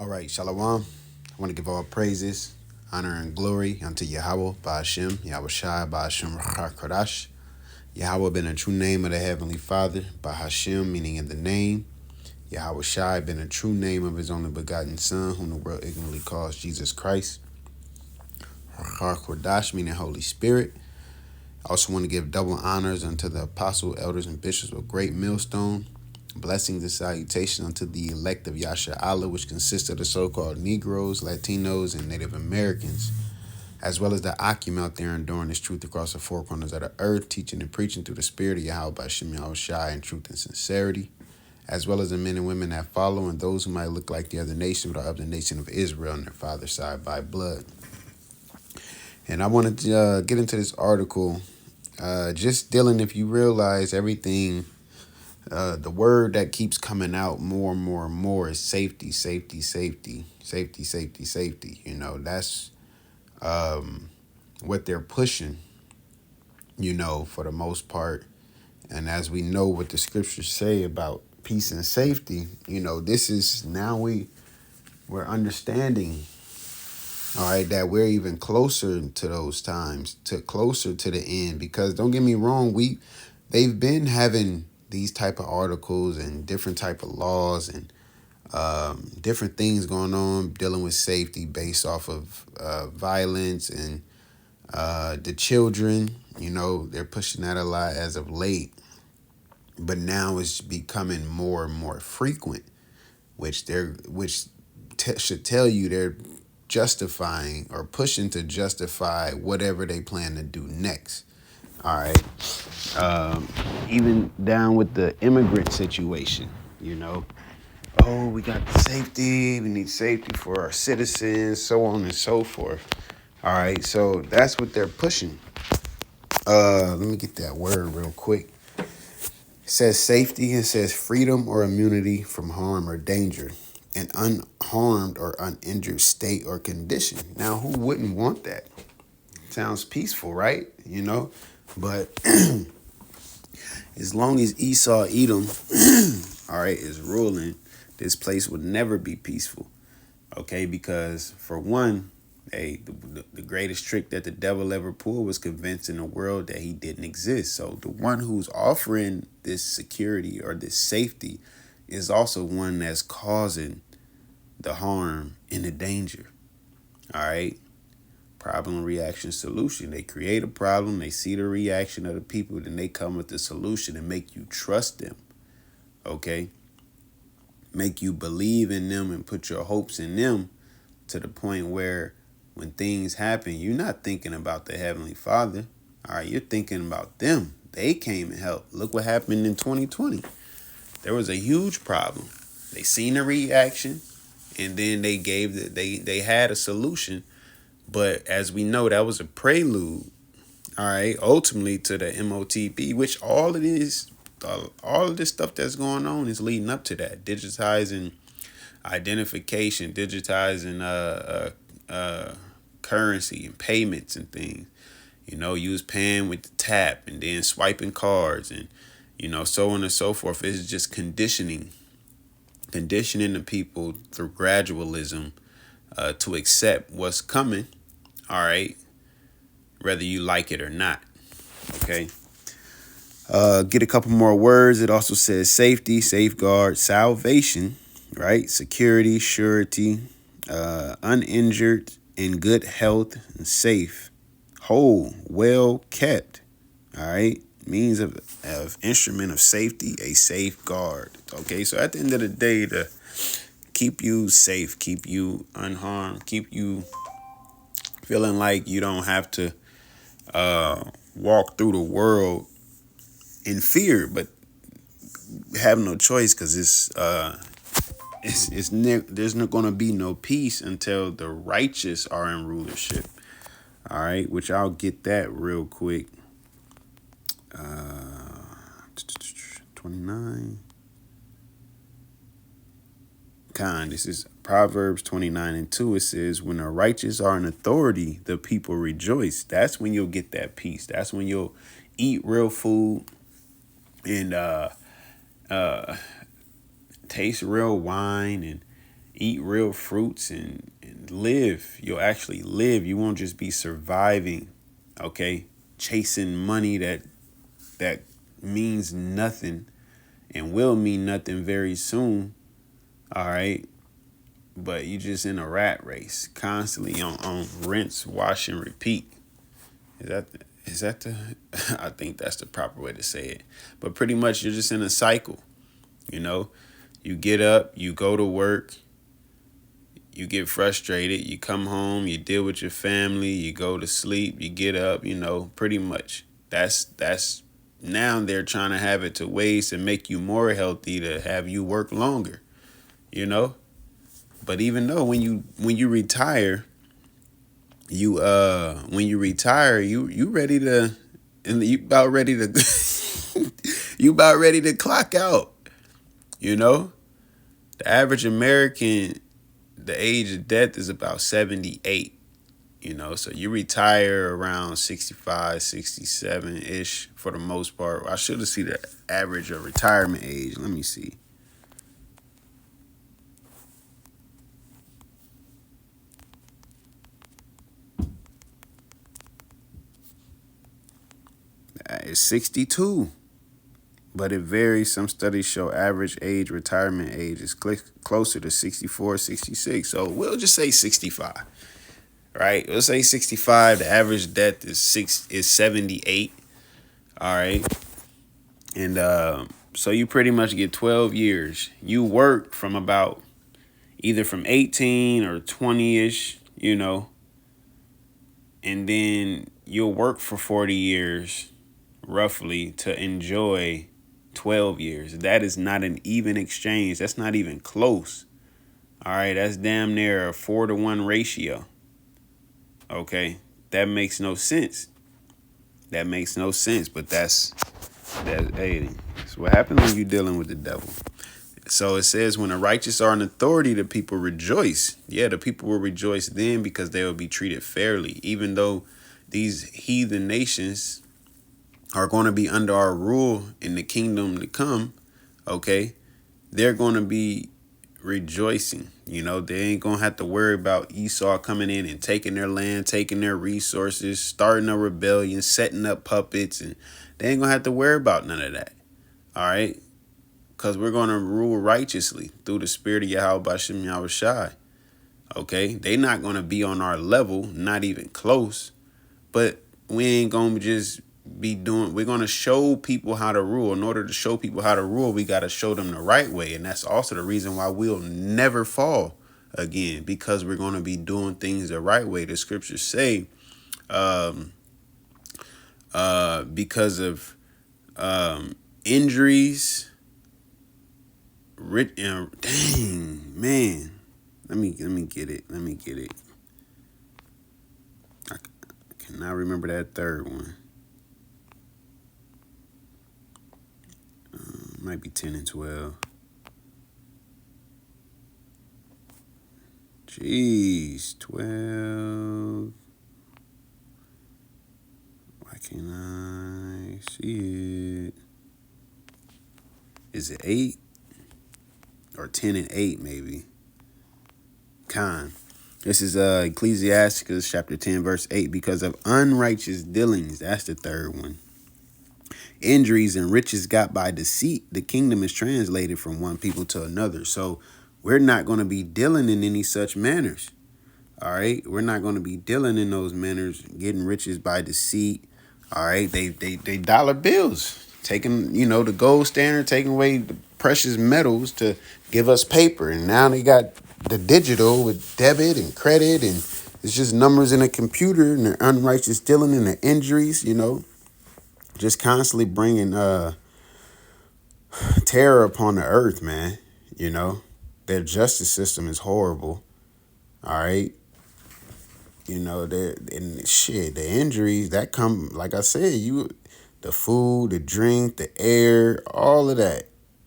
All right, Shalom. I want to give all praises, honor, and glory unto Yahawah, BAHASHAM, YAHAWASHI, BAHASHAM, QADASH. Yahawah being a true name of the Heavenly Father, BAHASHAM meaning in the name, YAHAWASHI being a true name of his only begotten Son, whom the world ignorantly calls Jesus Christ, QADASH meaning Holy Spirit. I also want to give double honors unto the apostle, elders, and bishops of Great Millstone. Blessings and salutations unto the elect of YAHAWAH, which consists of the so-called Negroes, Latinos, and Native Americans, as well as the Akim out there enduring this truth across the four corners of the earth, teaching and preaching through the spirit of Yahawah by Shem Yahushai in truth and sincerity, as well as the men and women that follow and those who might look like the other nation but are of the nation of Israel on their father's side by blood. And I wanted to get into this article, just dealing, if you realize everything. The word that keeps coming out more and more and more is safety, safety, safety, safety, safety, safety. You know, that's what they're pushing, you know, for the most part. And as we know what the scriptures say about peace and safety, you know, this is now we're understanding, all right, that we're even closer to those times, closer to the end. Because don't get me wrong, they've been having these type of articles and different type of laws and different things going on dealing with safety based off of violence and the children. You know, they're pushing that a lot as of late, but now it's becoming more and more frequent, which should tell you they're justifying or pushing to justify whatever they plan to do next. All right. Even down with the immigrant situation, you know. Oh, we got safety. We need safety for our citizens, so on and so forth. All right. So that's what they're pushing. Let me get that word real quick. It says safety. It says freedom or immunity from harm or danger, an unharmed or uninjured state or condition. Now, who wouldn't want that? Sounds peaceful, right? You know, but as long as Esau, Edom, all right, is ruling, this place would never be peaceful. Okay, because for one, the greatest trick that the devil ever pulled was convincing the world that he didn't exist. So the one who's offering this security or this safety is also one that's causing the harm and the danger. All right. Problem, reaction, solution. They create a problem, they see the reaction of the people, then they come with the solution and make you trust them. Okay? Make you believe in them and put your hopes in them to the point where when things happen, you're not thinking about the Heavenly Father. All right, you're thinking about them. They came and helped. Look what happened in 2020. There was a huge problem. They seen the reaction, and then they had a solution. But as we know, that was a prelude, all right, ultimately to the MOTP, which all of this stuff that's going on is leading up to that. Digitizing identification, digitizing currency and payments and things. You know, you was paying with the tap and then swiping cards and, you know, so on and so forth. It's just conditioning the people through gradualism to accept what's coming. All right, whether you like it or not. Okay. Get a couple more words. It also says safety, safeguard, salvation, right? Security, surety, uninjured, in good health, and safe, whole, well kept. All right. Means of instrument of safety, a safeguard. Okay. So at the end of the day, to keep you safe, keep you unharmed, keep you feeling like you don't have to walk through the world in fear, but have no choice, because there's not going to be no peace until the righteous are in rulership. All right, which I'll get that real quick. 29. This is Proverbs 29:2. It says, when the righteous are in authority, the people rejoice. That's when you'll get that peace. That's when you'll eat real food and taste real wine and eat real fruits and live. You'll actually live. You won't just be surviving, okay? Chasing money that means nothing and will mean nothing very soon. All right. But you just in a rat race, constantly on rinse, wash, and repeat. Is that the I think that's the proper way to say it. But pretty much you're just in a cycle, you know? You get up, you go to work, you get frustrated, you come home, you deal with your family, you go to sleep, you get up, pretty much. That's now they're trying to have it to ways to make you more healthy, to have you work longer, you know? But even though when you retire, you ready to, and you about ready to you about ready to clock out, you know? The average American, the age of death is about 78, so you retire around 65, 67-ish for the most part. I should have seen the average of retirement age. Let me see. It's 62, but it varies. Some studies show average age, retirement age is closer to 64, 66. So we'll just say 65, right? We'll say 65. The average death is 78. All right. And so you pretty much get 12 years. You work from about either from 18 or 20-ish, and then you'll work for 40 years roughly to enjoy 12 years. That is not an even exchange. That's not even close. All right, that's damn near a 4-to-1 ratio. Okay, that makes no sense. But hey, that's what happens when you're dealing with the devil. So it says, when the righteous are in authority, the people rejoice. Yeah, the people will rejoice then because they will be treated fairly. Even though these heathen nations are going to be under our rule in the kingdom to come, okay, they're going to be rejoicing. They ain't going to have to worry about Esau coming in and taking their land, taking their resources, starting a rebellion, setting up puppets, and they ain't going to have to worry about none of that. All right? Because we're going to rule righteously through the spirit of YAHAWASHI. Okay? They're not going to be on our level, not even close. But we ain't going to just we're going to show people how to rule. In order to show people how to rule, we got to show them the right way. And that's also the reason why we'll never fall again, because we're going to be doing things the right way. The scriptures say, because of injuries, dang, man. Let me get it. I cannot remember that third one. Might be 10 and 12. Jeez, 12. Why can't I see it? Is it 8? Or 10 and 8, maybe. This is Ecclesiasticus chapter 10, verse 8. Because of unrighteous dealings, that's the third one. Injuries and riches got by deceit, the kingdom is translated from one people to another. So we're not going to be dealing in any such manners. All right. We're not going to be dealing in those manners, getting riches by deceit. All right. They dollar bills, taking, the gold standard, taking away the precious metals to give us paper. And now they got the digital with debit and credit, and it's just numbers in a computer, and their unrighteous dealing and the injuries, just constantly bringing terror upon the earth, man. Their justice system is horrible. All right. The injuries that come, like I said, the food, the drink, the air, all of that.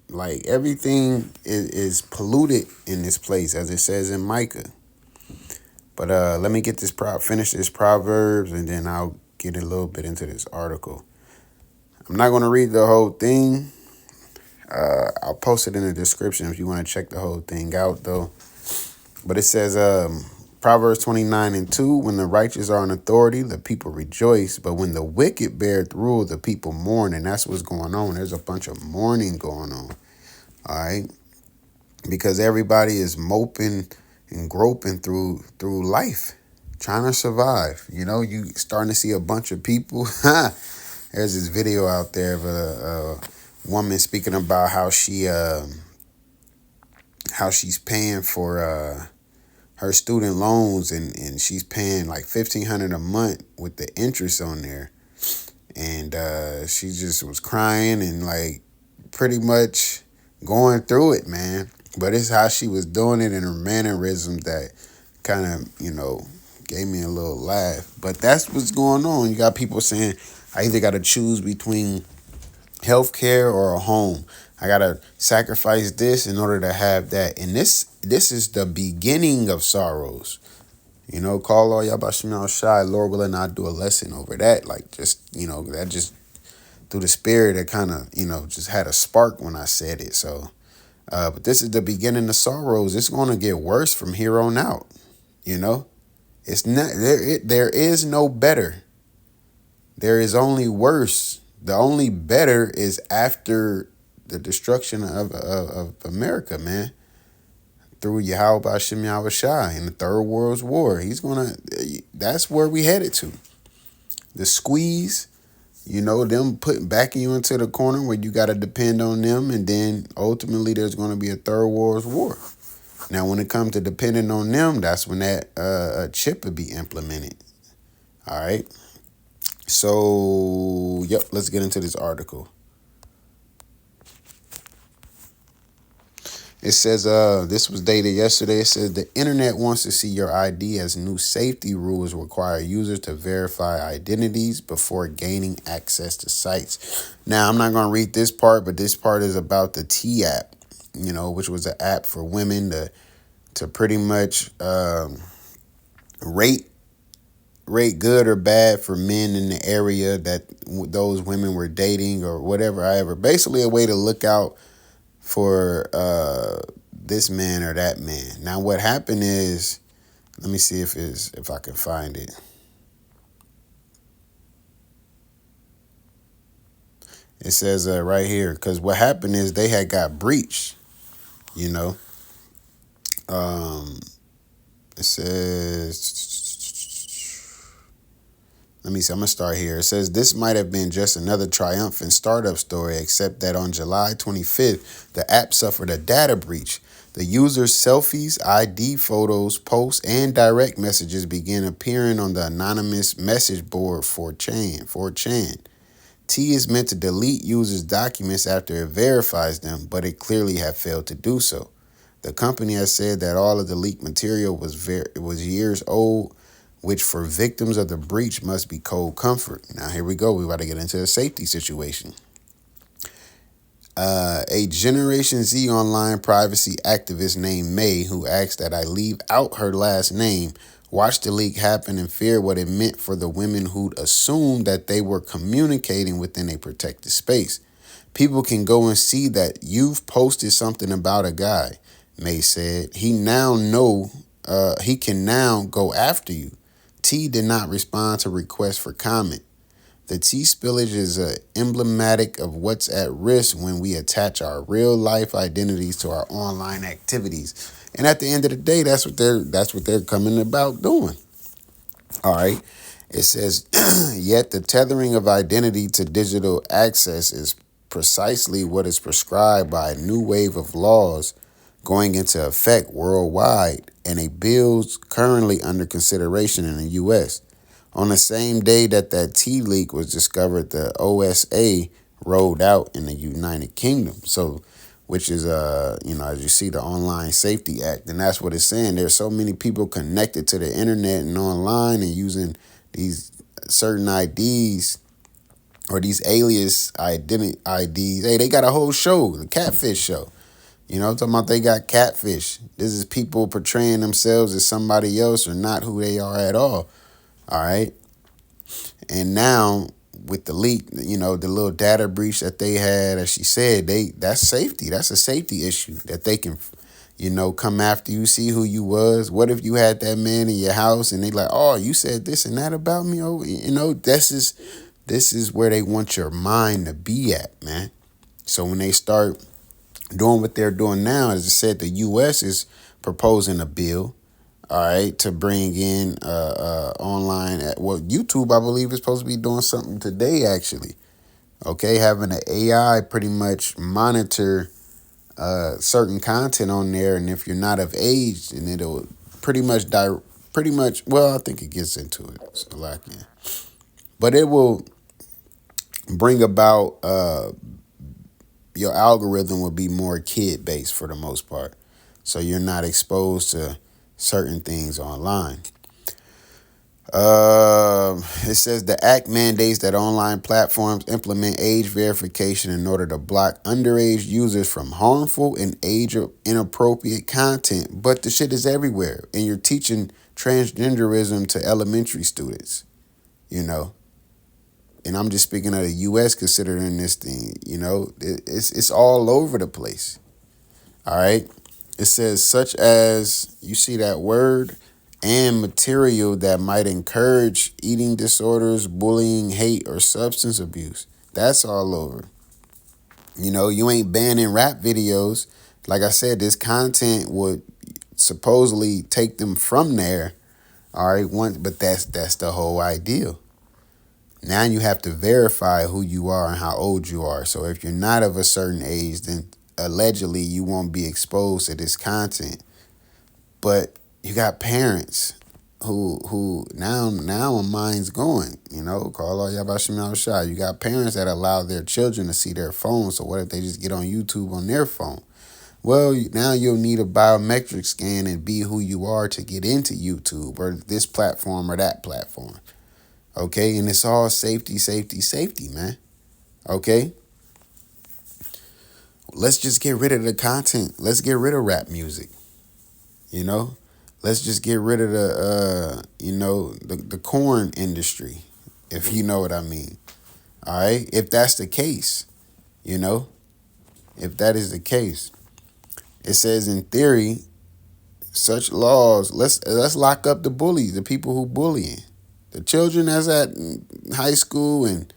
Like, everything is polluted in this place, as it says in Micah. But let me get finish this Proverbs, and then I'll get a little bit into this article. I'm not going to read the whole thing. I'll post it in the description if you want to check the whole thing out, though. But it says, Proverbs 29:2, when the righteous are in authority, the people rejoice. But when the wicked beareth rule, the people mourn. And that's what's going on. There's a bunch of mourning going on. All right. Because everybody is moping and groping through life, trying to survive. You know, you starting to see a bunch of people. There's this video out there of a woman speaking about how she's paying for her student loans, and she's paying like $1,500 a month with the interest on there. And she just was crying and like pretty much going through it, man. But it's how she was doing it and her mannerism that kind of, gave me a little laugh. But that's what's going on. You got people saying, I either got to choose between healthcare or a home. I got to sacrifice this in order to have that. And this is the beginning of sorrows. Call all YAHAWASHI. Lord willing, I'll do a lesson over that. Like, that just through the spirit, it kind of, just had a spark when I said it. So, but this is the beginning of sorrows. It's going to get worse from here on out. It's not there is no better. There is only worse. The only better is after the destruction of America, man. Through YAHAWASHI in the Third World War. That's where we headed to. The squeeze, them backing you into the corner where you got to depend on them. And then ultimately there's going to be a Third World War. Now, when it comes to depending on them, that's when that chip would be implemented. All right. So, yep, let's get into this article. It says, this was dated yesterday. It says the internet wants to see your ID as new safety rules require users to verify identities before gaining access to sites. Now, I'm not going to read this part, but this part is about the T app, which was an app for women to pretty much rate good or bad for men in the area that those women were dating or whatever. Basically a way to look out for this man or that man. Now, what happened is, let me see if I can find it. It says right here, because what happened is they had got breached. It says, let me see, I'm going to start here. It says, this might have been just another triumphant startup story, except that on July 25th, the app suffered a data breach. The user's selfies, ID photos, posts, and direct messages began appearing on the anonymous message board 4chan. T is meant to delete users' documents after it verifies them, but it clearly had failed to do so. The company has said that all of the leaked material was years old, which for victims of the breach must be cold comfort. Now, here we go. We're about to get into a safety situation. A Generation Z online privacy activist named May, who asked that I leave out her last name, watched the leak happen and feared what it meant for the women who'd assumed that they were communicating within a protected space. People can go and see that you've posted something about a guy, May said. He can now go after you. T did not respond to requests for comment. The T spillage is emblematic of what's at risk when we attach our real life identities to our online activities. And at the end of the day, that's what they're coming about doing. All right. It says, yet the tethering of identity to digital access is precisely what is prescribed by a new wave of laws going into effect worldwide and a bills currently under consideration in the U.S. On the same day that T leak was discovered, the OSA rolled out in the United Kingdom. So, which is, as you see, the Online Safety Act. And that's what it's saying. There's so many people connected to the internet and online and using these certain IDs or these alias identity IDs. Hey, they got a whole show, the Catfish Show. I'm talking about they got catfish. This is people portraying themselves as somebody else or not who they are at all. All right. And now with the leak, the little data breach that they had, as she said, that's safety. That's a safety issue that they can, come after you, see who you was. What if you had that man in your house and they like, oh, you said this and that about me? Oh, this is where they want your mind to be at, man. So when they start doing what they're doing now, as I said, the U.S. is proposing a bill, all right, to bring in online. YouTube, I believe, is supposed to be doing something today, actually. Okay, having an AI pretty much monitor certain content on there, and if you're not of age, then it'll well, I think it gets into it, so like, yeah. But it will bring about your algorithm will be more kid based for the most part, so you're not exposed to certain things online. It says the act mandates that online platforms implement age verification in order to block underage users from harmful and age inappropriate content. But the shit is everywhere, and you're teaching transgenderism to elementary students, And I'm just speaking of the U.S. considering this thing, it's all over the place. All right. It says such as, you see that word, and material that might encourage eating disorders, bullying, hate, or substance abuse. That's all over. You ain't banning rap videos. Like I said, this content would supposedly take them from there. All right, but that's the whole idea. Now you have to verify who you are and how old you are. So if you're not of a certain age, then allegedly you won't be exposed to this content. But you got parents who now my mind's going, call all YAHAWASHI. You got parents that allow their children to see their phone. So what if they just get on YouTube on their phone? Well, now you'll need a biometric scan and be who you are to get into YouTube or this platform or that platform. Okay, and it's all safety, man. Okay? Let's just get rid of the content. Let's get rid of rap music. Let's just get rid of the corn industry, if you know what I mean. All right? If that's the case, if that is the case, it says in theory, such laws, let's lock up the bullies, the people who bullying. The children that's at high school and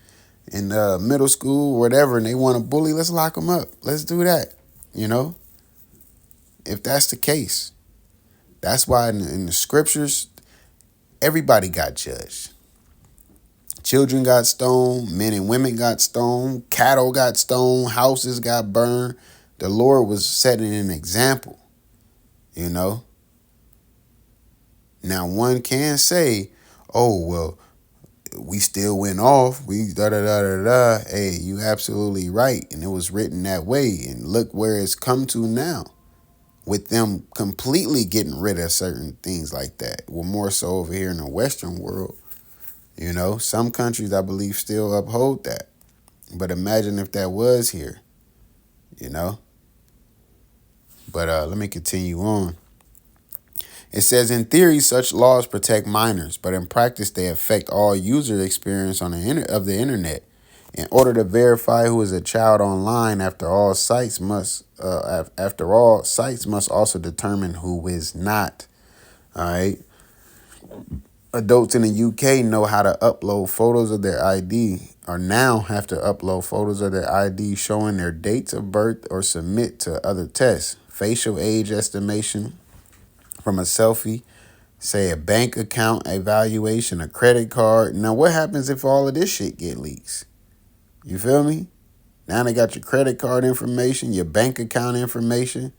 in middle school, whatever, and they want to bully, let's lock them up. Let's do that, if that's the case. That's why in the scriptures, everybody got judged. Children got stoned, men and women got stoned, cattle got stoned, houses got burned. The Lord was setting an example, Now, one can say, oh, well, we still went off. We da-da-da-da-da. Hey, you absolutely right. And it was written that way. And look where it's come to now, with them completely getting rid of certain things like that. Well, more so over here in the Western world. Some countries, I believe, still uphold that. But imagine if that was here, But let me continue on. It says, in theory, such laws protect minors, but in practice, they affect all user experience of the internet. In order to verify who is a child online, after all, sites must also determine who is not. All right. Adults in the UK know how to upload photos of their ID, or now have to upload photos of their ID showing their dates of birth or submit to other tests. Facial age estimation from a selfie, say a bank account evaluation, a credit card. Now, what happens if all of this shit get leaks? You feel me? Now they got your credit card information, your bank account information.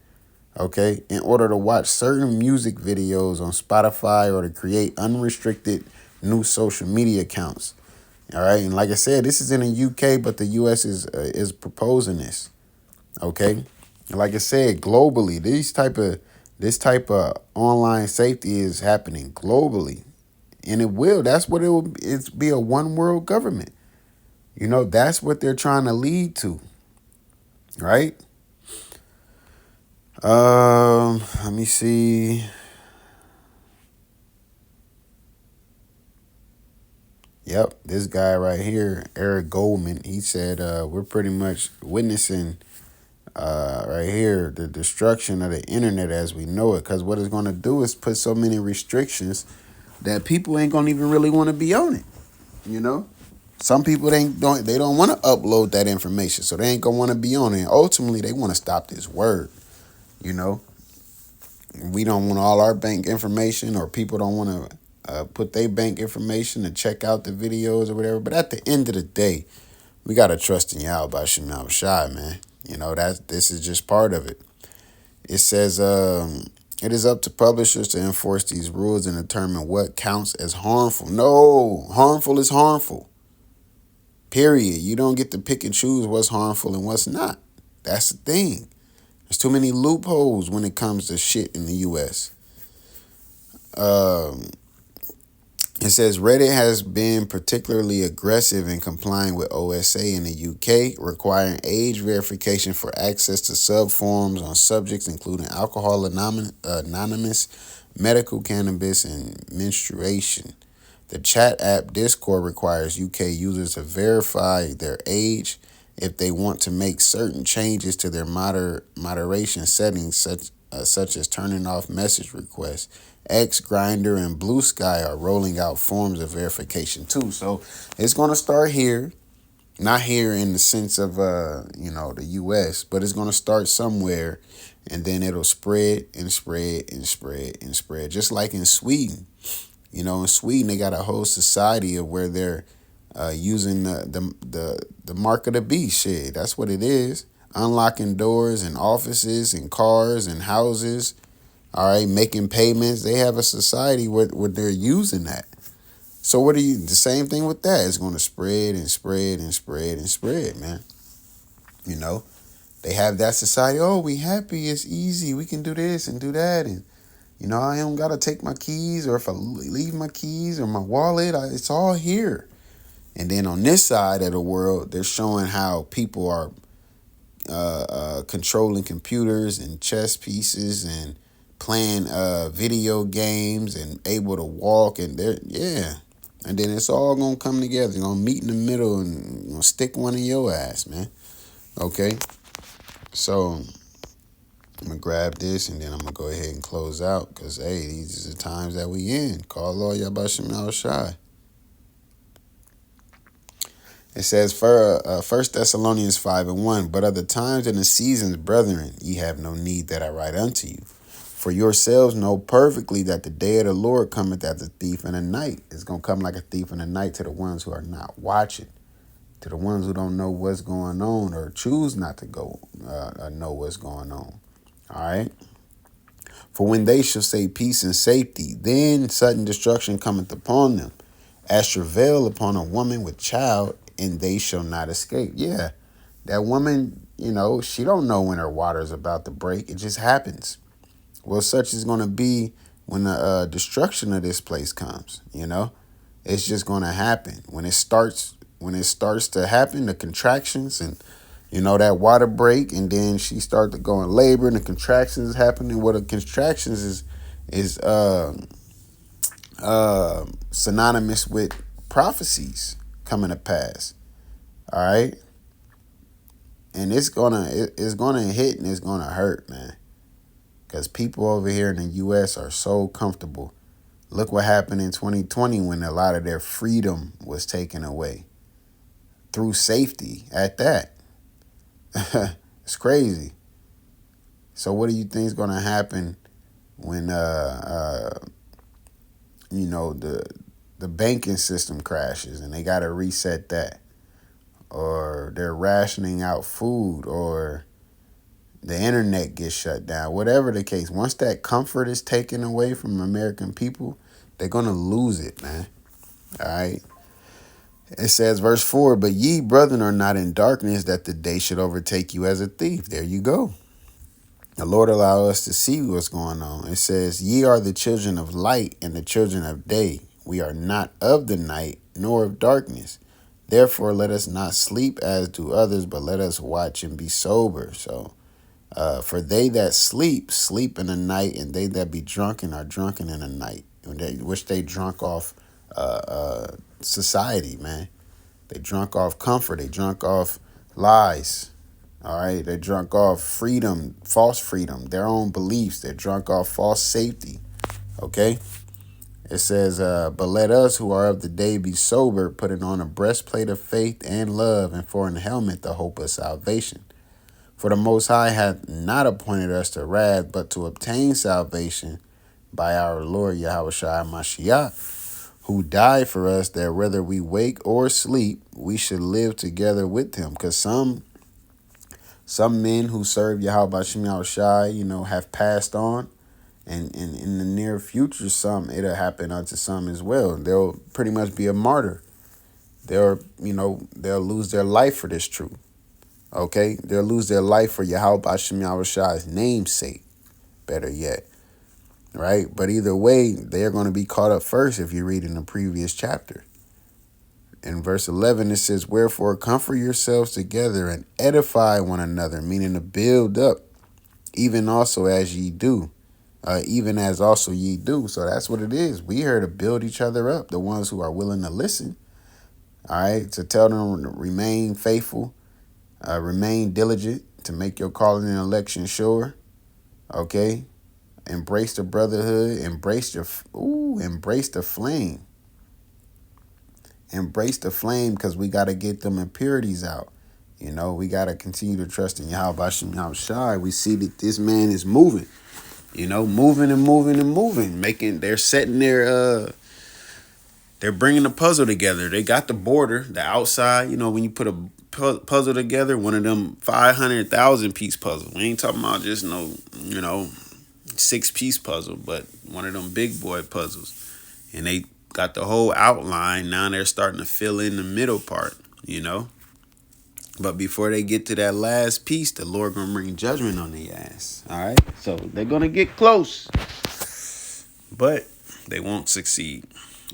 Okay, in order to watch certain music videos on Spotify or to create unrestricted new social media accounts. All right, and like I said, this is in the UK, but the US is proposing this. Okay, and like I said, globally, this type of online safety is happening globally, and it will. That's what it will. It's be a one world government. That's what they're trying to lead to. Right. Let me see. Yep, this guy right here, Eric Goldman, he said, we're pretty much witnessing Right here, the destruction of the internet as we know it. Because what it's going to do is put so many restrictions that people ain't going to even really want to be on it. You know, some people they don't want to upload that information, so they ain't gonna want to be on it. And ultimately, they want to stop this word. You know, we don't want all our bank information, or people don't want to put their bank information to check out the videos or whatever. But at the end of the day, we gotta trust in YAHAWASHI, man. You know, this is just part of it. It says it is up to publishers to enforce these rules and determine what counts as harmful. No, harmful is harmful. Period. You don't get to pick and choose what's harmful and what's not. That's the thing. There's too many loopholes when it comes to shit in the U.S. Um, It says Reddit has been particularly aggressive in complying with OSA in the UK, requiring age verification for access to subforums on subjects including alcohol anonymous, medical cannabis, and menstruation. The chat app Discord requires UK users to verify their age if they want to make certain changes to their moderation settings, such as turning off message requests. X, Grindr, and Blue Sky are rolling out forms of verification too. So it's going to start here, not here in the sense of the U.S., but it's going to start somewhere, and then it'll spread and spread and spread and spread, just like in Sweden. You know, in Sweden, they got a whole society of where they're using the mark of the beast. Shit, that's what it is. Unlocking doors and offices and cars and houses. All right, making payments. They have a society where they're using that. So the same thing with that. It's going to spread and spread and spread and spread, man. You know, they have that society. Oh, we happy. It's easy. We can do this and do that. And you know, I don't got to take my keys, or if I leave my keys or my wallet, it's all here. And then on this side of the world, they're showing how people are controlling computers and chess pieces and playing video games and able to walk. And and then it's all going to come together. You're going to meet in the middle and gonna stick one in your ass, man. Okay? So I'm going to grab this, and then I'm going to go ahead and close out because, hey, these are the times that we in. Call Lord YAHAWASHI. It says, for 1 Thessalonians 5:1, but other times and the seasons, brethren, ye have no need that I write unto you. For yourselves know perfectly that the day of the Lord cometh as a thief in the night. It's going to come like a thief in the night to the ones who are not watching, to the ones who don't know what's going on or choose not to go know what's going on. All right. For when they shall say peace and safety, then sudden destruction cometh upon them, as travail upon a woman with child, and they shall not escape. Yeah, that woman, she don't know when her water is about to break. It just happens. Well, such is going to be when the destruction of this place comes. It's just going to happen when it starts. When it starts to happen, the contractions and that water break, and then she started to go in labor, and the contractions is happening. What the contractions is synonymous with prophecies coming to pass. All right, and it's gonna hit and it's gonna hurt, man, because people over here in the U.S. are so comfortable. Look what happened in 2020 when a lot of their freedom was taken away through safety at that. It's crazy. So what do you think is going to happen when the banking system crashes and they got to reset that, or they're rationing out food, or the internet gets shut down? Whatever the case, once that comfort is taken away from American people, they're going to lose it, man. All right. It says, verse 4, but ye, brethren, are not in darkness, that the day should overtake you as a thief. There you go. The Lord allow us to see what's going on. It says, ye are the children of light and the children of day. We are not of the night, nor of darkness. Therefore, let us not sleep as do others, but let us watch and be sober. So, for they that sleep, sleep in the night, and they that be drunken are drunken in the night, which they drunk off society, man. They drunk off comfort. They drunk off lies. All right, they're drunk off freedom, false freedom, their own beliefs. They're drunk off false safety. Okay. It says, but let us who are of the day be sober, putting on a breastplate of faith and love, and for an helmet the hope of salvation. For the Most High hath not appointed us to wrath, but to obtain salvation by our Lord Yahawashi Mashiach, who died for us, that whether we wake or sleep, we should live together with him. Because some men who serve Yahweh Shai, have passed on. And in the near future, it'll happen unto some as well. They'll pretty much be a martyr. They'll lose their life for this truth. Okay? They'll lose their life for Yahweh Shai's namesake, better yet. Right? But either way, they're going to be caught up first if you read in the previous chapter. In verse 11, it says, wherefore comfort yourselves together and edify one another, meaning to build up, even also as ye do. Even as also ye do. So that's what it is. We here to build each other up, the ones who are willing to listen. All right, to tell them to remain faithful, remain diligent, to make your calling and election sure. Okay, embrace the brotherhood, embrace the flame. Embrace the flame, because we got to get them impurities out. We got to continue to trust in Yahweh Shai. We see that this man is moving. Moving and moving and moving. They're setting they're bringing the puzzle together. They got the border, the outside. When you put a puzzle together, one of them 500,000 piece puzzle. We ain't talking about just 6-piece puzzle, but one of them big boy puzzles. And they got the whole outline. Now they're starting to fill in the middle part, But before they get to that last piece, the Lord gonna bring judgment on their ass. All right, so they're gonna get close, but they won't succeed.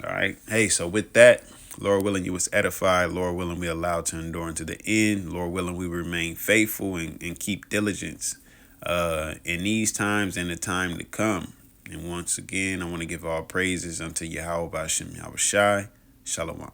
All right. Hey, so with that, Lord willing, you was edified. Lord willing, we allowed to endure into the end. Lord willing, we remain faithful and keep diligence in these times and the time to come. And once again, I want to give all praises unto Yahweh Bashem Yahweh Shai. Shalom.